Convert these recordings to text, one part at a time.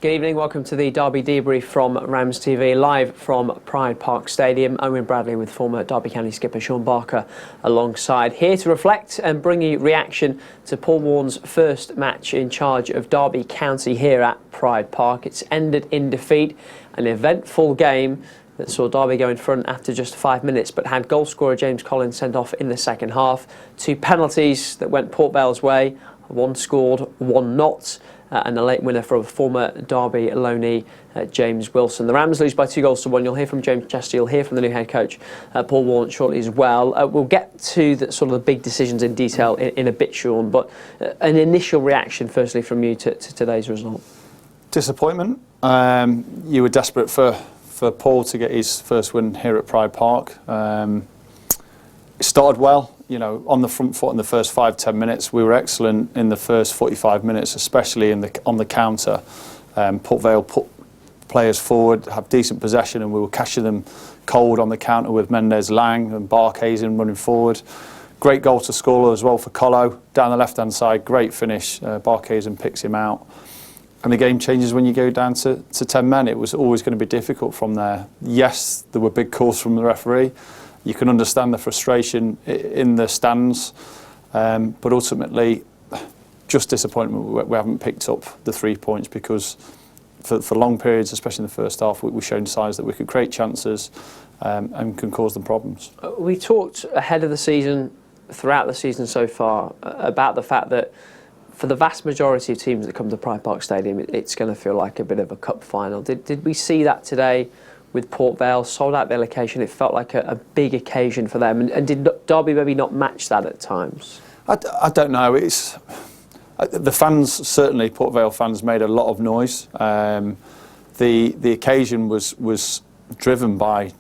good evening. Welcome to the Derby debrief from RamsTV, live from Pride Park Stadium. Owen Bradley with former Derby County skipper Shaun alongside, here to reflect and bring you reaction to Paul Warne's first match in charge of Derby County here at Pride Park. It's ended in defeat, an eventful game that saw Derby go in front after just 5 minutes, but had goal scorer James Collins sent off in the second half. 2 penalties that went Port Vale's way, one scored, one not. And a late winner for a former Derby loanee, James Wilson. The Rams lose by 2-1. You'll hear from James Chester, you'll hear from the new head coach, Paul Warne, shortly as well. We'll get to the sort of the big decisions in detail in a bit, Shaun, but an initial reaction, firstly, from you to today's result. Disappointment. You were desperate for Paul to get his first win here at Pride Park. It started well. You know, on the front foot in the first 5-10 minutes. We were excellent in the first 45 minutes, especially on the counter. Port Vale put players forward, have decent possession, and we were catching them cold on the counter with Mendes, Lang and Barkhazen running forward. Great goal to score as well for Colo. Down the left-hand side, great finish. Barkhazen picks him out. And the game changes when you go down to 10 men. It was always going to be difficult from there. Yes, there were big calls from the referee. You can understand the frustration in the stands, but ultimately, just disappointment we haven't picked up the 3 points, because for long periods, especially in the first half, we've shown signs that we could create chances and can cause them problems. We talked ahead of the season, throughout the season so far, about the fact that for the vast majority of teams that come to Pride Park Stadium, it's going to feel like a bit of a cup final. Did we see that today? With Port Vale, sold out their location, it felt like a big occasion for them. And did Derby maybe not match that at times? I don't know. It's the fans, certainly Port Vale fans, made a lot of noise. The occasion was driven by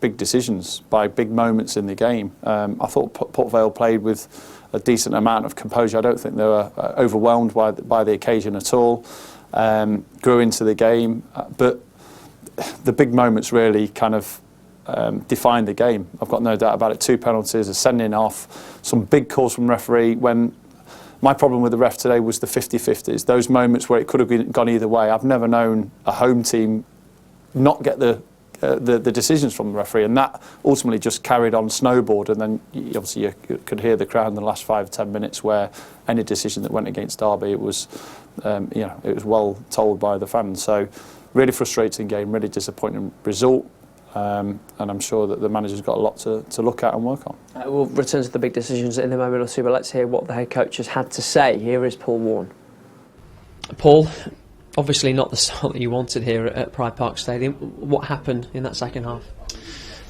big decisions, by big moments in the game. I thought Port Vale played with a decent amount of composure. I don't think they were overwhelmed by the occasion at all. Grew into the game, but the big moments really kind of defined the game. I've got no doubt about it. 2 penalties, a sending off, some big calls from referee. When my problem with the ref today was the 50-50s, those moments where it could have gone either way. I've never known a home team not get the decisions from the referee, and that ultimately just carried on, snowballed, and then obviously you could hear the crowd in the last 5-10 minutes where any decision that went against Derby, it was it was well told by the fans. So really frustrating game, really disappointing result, and I'm sure that the manager's got a lot to look at and work on. We'll return to the big decisions in a moment or two, but let's hear what the head coach has had to say. Here is Paul Warne. Paul, obviously not the start that you wanted here at Pride Park Stadium. What happened in that second half?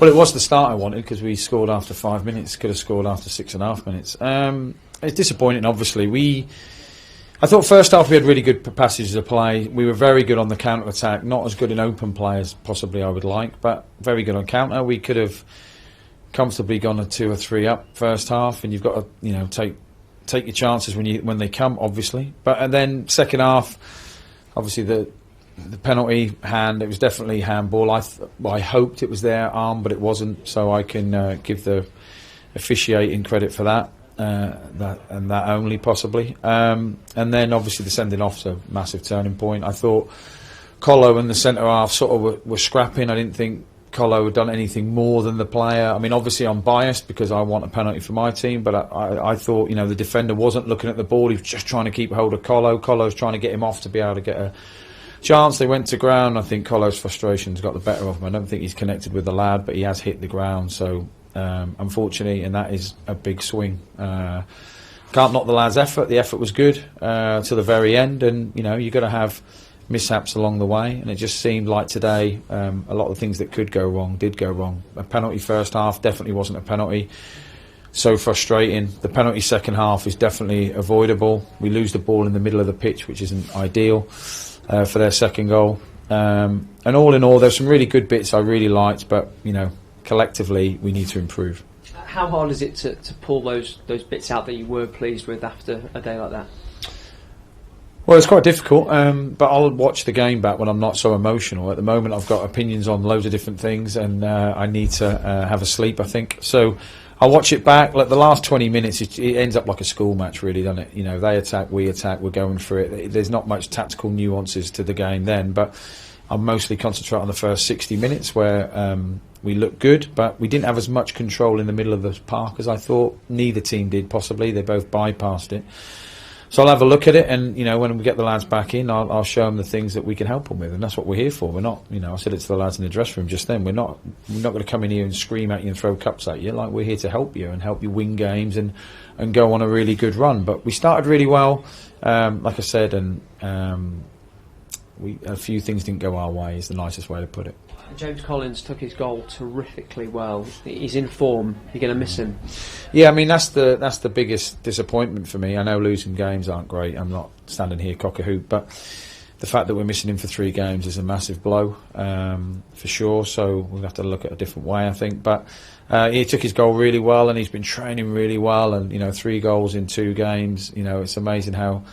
Well, it was the start I wanted, because we scored after 5 minutes, could have scored after 6.5 minutes. It's disappointing, obviously. I thought first half we had really good passages of play. We were very good on the counter-attack, not as good in open play as possibly I would like, but very good on counter. We could have comfortably gone a 2 or 3 up first half, and you've got to take your chances when they come, obviously. And then second half, obviously the penalty hand, it was definitely handball. I hoped it was their arm, but it wasn't, so I can give the officiating credit for that. That only possibly, and then obviously the sending off's a massive turning point. I thought Colo and the centre half sort of were scrapping. I didn't think Colo had done anything more than the player. I mean, obviously I'm biased because I want a penalty for my team, but I thought the defender wasn't looking at the ball. He was just trying to keep hold of Colo. Colo's trying to get him off to be able to get a chance. They went to ground. I think Colo's frustrations got the better of him. I don't think he's connected with the lad, but he has hit the ground, so unfortunately, and that is a big swing. Can't knock the lad's effort. The effort was good to the very end, and you've got to have mishaps along the way, and it just seemed like today a lot of things that could go wrong did go wrong. A penalty first half definitely wasn't a penalty. So frustrating. The penalty second half is definitely avoidable. We lose the ball in the middle of the pitch, which isn't ideal for their second goal. And all in all, there's some really good bits I really liked, but collectively we need to improve. How hard is it to pull those bits out that you were pleased with after a day like that? Well, it's quite difficult, but I'll watch the game back when I'm not so emotional. At the moment I've got opinions on loads of different things, and I need to have a sleep, I think. So I watch it back. Like the last 20 minutes, it ends up like a school match, really, doesn't it? You know, they attack, we attack, we're going for it. There's not much tactical nuances to the game then, but I mostly concentrate on the first 60 minutes where we looked good, but we didn't have as much control in the middle of the park as I thought. Neither team did, possibly. They both bypassed it. So I'll have a look at it, and you know, when we get the lads back in, I'll show them the things that we can help them with, and that's what we're here for. We're not, you know, I said it to the lads in the dressing room just then. We're not going to come in here and scream at you and throw cups at you. Like, we're here to help you and help you win games and go on a really good run. But we started really well, like I said, and a few things didn't go our way. Is the nicest way to put it. James Collins took his goal terrifically well. He's in form. You're going to miss him. Yeah, I mean, that's the biggest disappointment for me. I know losing games aren't great. I'm not standing here cock a hoop, but the fact that we're missing him for 3 games is a massive blow, for sure. So we'll have to look at a different way, I think. But he took his goal really well, and he's been training really well. And you know, 3 goals in 2 games. You know, it's amazing how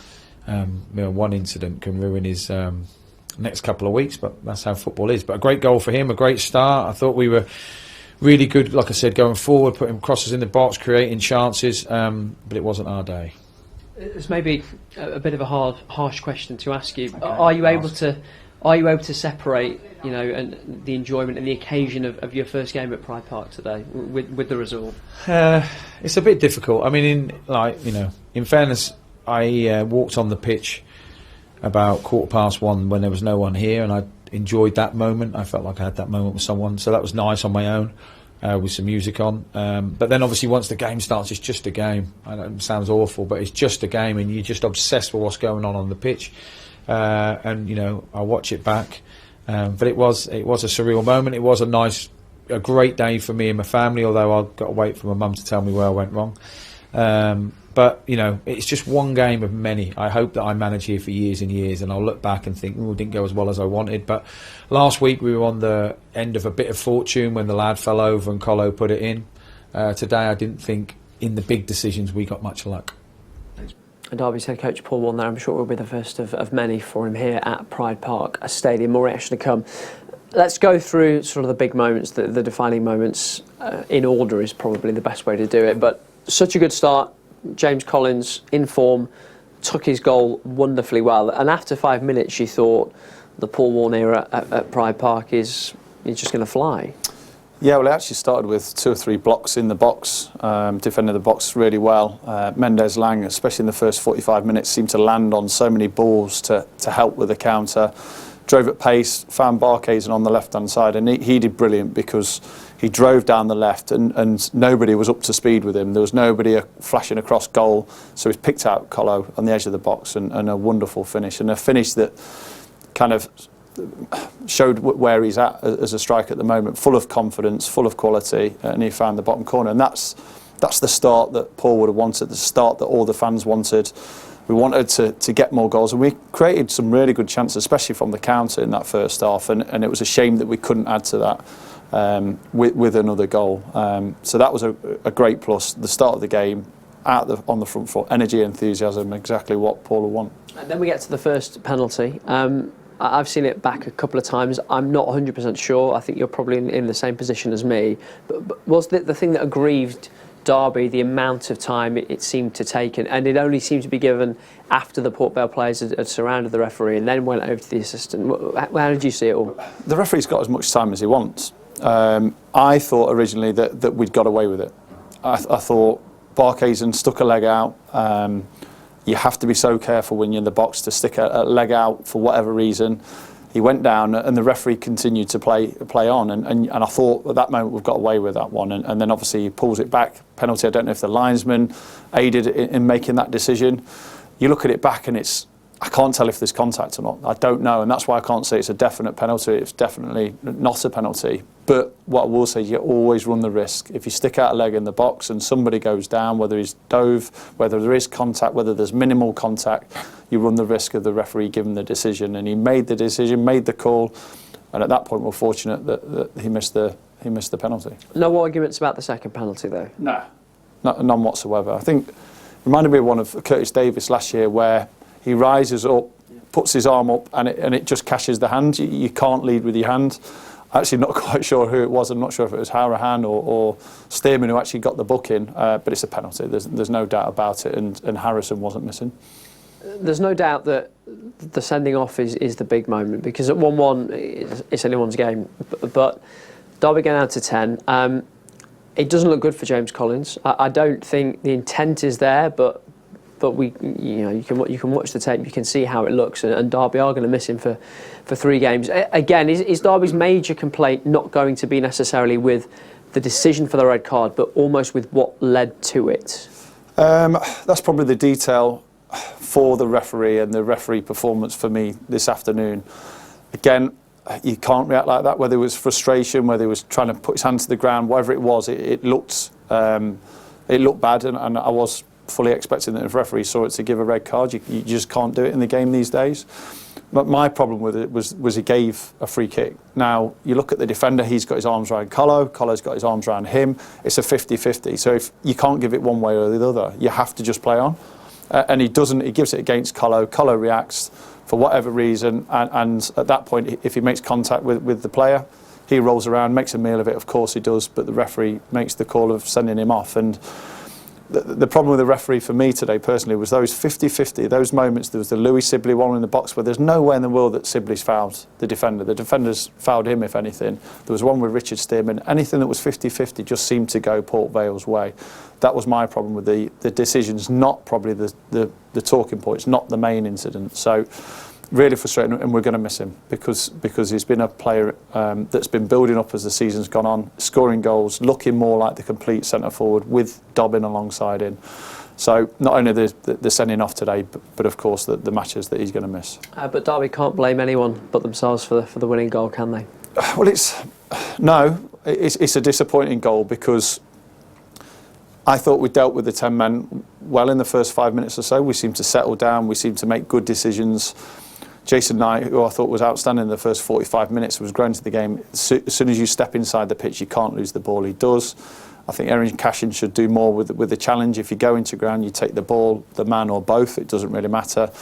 one incident can ruin his next couple of weeks, but that's how football is. But a great goal for him, a great start. I thought we were really good, like I said, going forward, putting crosses in the box, creating chances, but it wasn't our day. It's maybe a bit of a harsh question to ask you. Okay, are you able to separate, you know, and the enjoyment and the occasion of your first game at Pride Park today with the result? It's a bit difficult. I mean, in fairness, I walked on the pitch about 1:15 when there was no one here, and I enjoyed that moment. I felt like I had that moment with someone, so that was nice on my own, with some music on. But then obviously once the game starts, it's just a game. I know it sounds awful, but it's just a game, and you're just obsessed with what's going on the pitch. And you know, I watch it back, but it was a surreal moment. It was a great day for me and my family, although I've got to wait for my mum to tell me where I went wrong. But, you know, it's just one game of many. I hope that I manage here for years and years, and I'll look back and think, it didn't go as well as I wanted. But last week we were on the end of a bit of fortune when the lad fell over and Colo put it in. Today I didn't think in the big decisions we got much luck. And Derby's head coach Paul Warne there, I'm sure will be the first of many for him here at Pride Park Stadium. More reaction to come. Let's go through sort of the big moments, the defining moments. In order is probably the best way to do it. But such a good start. James Collins, in form, took his goal wonderfully well. And after 5 minutes, you thought the Paul Warne era at Pride Park is just going to fly. Yeah, well, it actually started with 2 or 3 blocks in the box, defended the box really well. Mendes Lang, especially in the first 45 minutes, seemed to land on so many balls to help with the counter. Drove at pace, found Barkhazen on the left-hand side, and he did brilliant because he drove down the left and nobody was up to speed with him. There was nobody flashing across goal, so he's picked out Colo on the edge of the box and a wonderful finish, and a finish that kind of showed where he's at as a striker at the moment, full of confidence, full of quality, and he found the bottom corner. And that's the start that Paul would have wanted, the start that all the fans wanted. We wanted to get more goals, and we created some really good chances, especially from the counter in that first half, and it was a shame that we couldn't add to that with another goal. So that was a great plus. The start of the game, on the front foot, energy, enthusiasm, exactly what Paul would want. And then we get to the first penalty. I've seen it back a couple of times. I'm not 100% sure. I think you're probably in the same position as me. But was the thing that aggrieved Derby the amount of time it seemed to take, and it only seemed to be given after the Port Vale players had surrounded the referee and then went over to the assistant? How did you see it all? The referee's got as much time as he wants. I thought originally that we'd got away with it. I thought Barkhazen stuck a leg out. You have to be so careful when you're in the box to stick a leg out for whatever reason. He went down and the referee continued to play on, and I thought at that moment we've got away with that one, and then obviously he pulls it back, penalty. I don't know if the linesman aided in making that decision. You look at it back and I can't tell if there's contact or not. I don't know, and that's why I can't say it's a definite penalty. It's definitely not a penalty. But what I will say, you always run the risk. If you stick out a leg in the box and somebody goes down, whether he's dove, whether there is contact, whether there's minimal contact, you run the risk of the referee giving the decision. And he made the decision, made the call, and at that point we're fortunate that he missed the penalty. No arguments about the second penalty though? No, none whatsoever. I think it reminded me of one of Curtis Davis last year where he rises up, puts his arm up, and it just catches the hand. You can't lead with your hand. Actually, not quite sure who it was. I'm not sure if it was Harahan or Stearman who actually got the booking, but it's a penalty. There's no doubt about it, and Harrison wasn't missing. There's no doubt that the sending off is the big moment, because at 1-1 it's anyone's game. But Derby going down to 10. It doesn't look good for James Collins. I don't think the intent is there, but you can watch the tape, you can see how it looks, and Derby are going to miss him for 3 games. Again, is Derby's major complaint not going to be necessarily with the decision for the red card, but almost with what led to it? That's probably the detail for the referee and the referee performance for me this afternoon. Again, you can't react like that, whether it was frustration, whether he was trying to put his hand to the ground, whatever it was, it looked bad, and I was fully expecting that if referee saw it to give a red card. You just can't do it in the game these days. But my problem with it was he gave a free kick. Now, you look at the defender, he's got his arms around Colo's got his arms around him. It's a 50-50. So if you can't give it one way or the other, you have to just play on. And he doesn't, he gives it against Colo reacts for whatever reason, and at that point, if he makes contact with the player, he rolls around, makes a meal of it, of course he does, but the referee makes the call of sending him off. And the problem with the referee for me today personally was those 50-50, those moments. There was the Louis Sibley one in the box where there's no way in the world that Sibley's fouled the defender. The defender's fouled him, if anything. There was one with Richard Stearman. Anything that was 50-50 just seemed to go Port Vale's way. That was my problem with the decisions, not probably the talking points, not the main incident. So really frustrating, and we're going to miss him because he's been a player that's been building up as the season's gone on, scoring goals, looking more like the complete centre forward with Dobbin alongside him. So not only the sending off today, but of course the matches that he's going to miss. But Derby can't blame anyone but themselves for the winning goal, can they? Well, it's a disappointing goal because I thought we dealt with the 10 men well in the first 5 minutes or so. We seemed to settle down. We seemed to make good decisions. Jason Knight, who I thought was outstanding in the first 45 minutes, was growing to the game. As soon as you step inside the pitch, you can't lose the ball. He does. I think Erin Cashin should do more with the challenge. If you go into ground, you take the ball, the man or both. It doesn't really matter.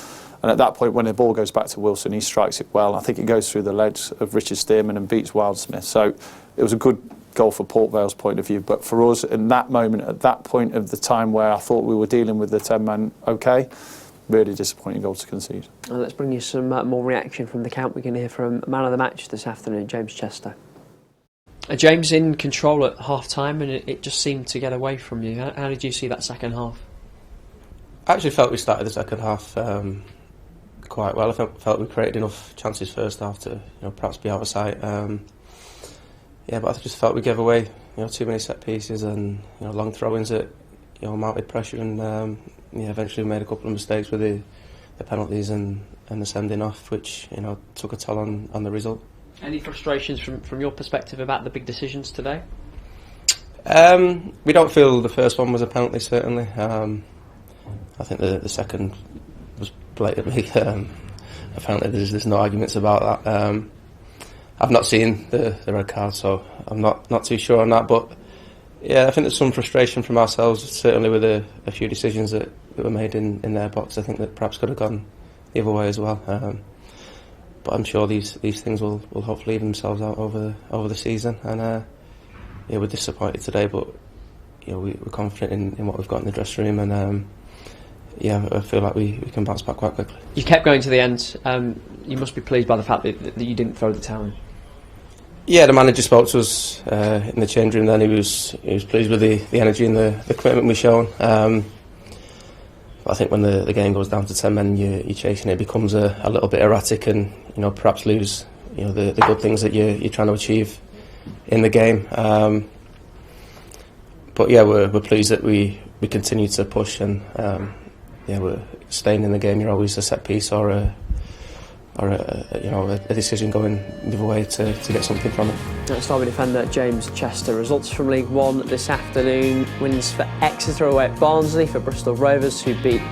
And at that point, when the ball goes back to Wilson, he strikes it well. I think it goes through the legs of Richard Stearman and beats Wildsmith. So it was a good goal for Port Vale's point of view. But for us, in that moment, at that point of the time where I thought we were dealing with the 10-man okay, really disappointing goal to concede. Let's bring you some more reaction from the camp. We can hear from man of the match this afternoon, James Chester. James in control at half-time, and it just seemed to get away from you. How did you see that second half? I actually felt we started the second half quite well. I felt we created enough chances first half to perhaps be out of sight. But I just felt we gave away too many set pieces and long throw-ins that mounted pressure, and eventually we made a couple of mistakes with the penalties and the sending off, which took a toll on the result. Any frustrations from your perspective about the big decisions today? We don't feel the first one was a penalty, certainly. I think the second was blatantly a penalty. There's no arguments about that. I've not seen the red card, so I'm not too sure on that. But yeah, I think there's some frustration from ourselves, certainly with a few decisions that were made in their box. I think that perhaps could have gone the other way as well. But I'm sure these things will hopefully even themselves out over the season. And we're disappointed today, but we're confident in what we've got in the dressing room, and I feel like we can bounce back quite quickly. You kept going to the end. You must be pleased by the fact that you didn't throw the towel in. Yeah, the manager spoke to us in the change room. Then he was pleased with the energy and the commitment we've shown. But I think when the game goes down to 10 men, you're chasing it. It becomes a little bit erratic, and perhaps lose the good things that you're trying to achieve in the game. But yeah, we're pleased that we continue to push, and we're staying in the game. You're always a set piece or a decision going the other way to get something from it. Let's start with defender James Chester. Results from League One this afternoon. Wins for Exeter away at Barnsley, for Bristol Rovers, who beat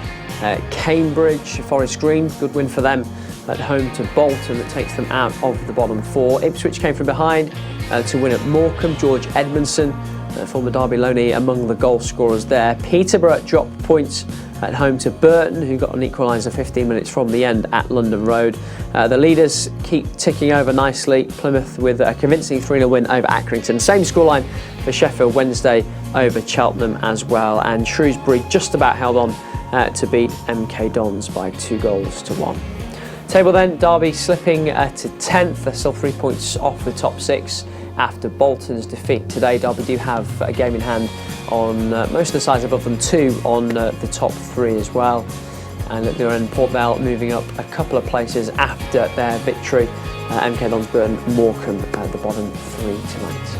Cambridge. Forest Green, good win for them at home to Bolton, that takes them out of the bottom four. Ipswich came from behind to win at Morecambe. George Edmondson, former Derby loanee, among the goal scorers there. Peterborough dropped points at home to Burton, who got an equaliser 15 minutes from the end at London Road. The leaders keep ticking over nicely. Plymouth with a convincing 3-0 win over Accrington. Same scoreline for Sheffield Wednesday over Cheltenham as well. And Shrewsbury just about held on to beat MK Dons by 2-1. Table then, Derby slipping to 10th. They're still 3 points off the top 6 after Bolton's defeat today. Derby do have a game in hand on most of the sides above them, 2 on the top 3 as well. And at the other end, Port Vale moving up a couple of places after their victory. MK Dons, Burton, Morecambe at the bottom 3 tonight.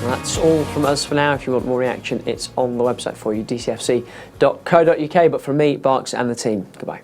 That's all from us for now. If you want more reaction, it's on the website for you, dcfc.co.uk. But from me, Barks and the team, goodbye.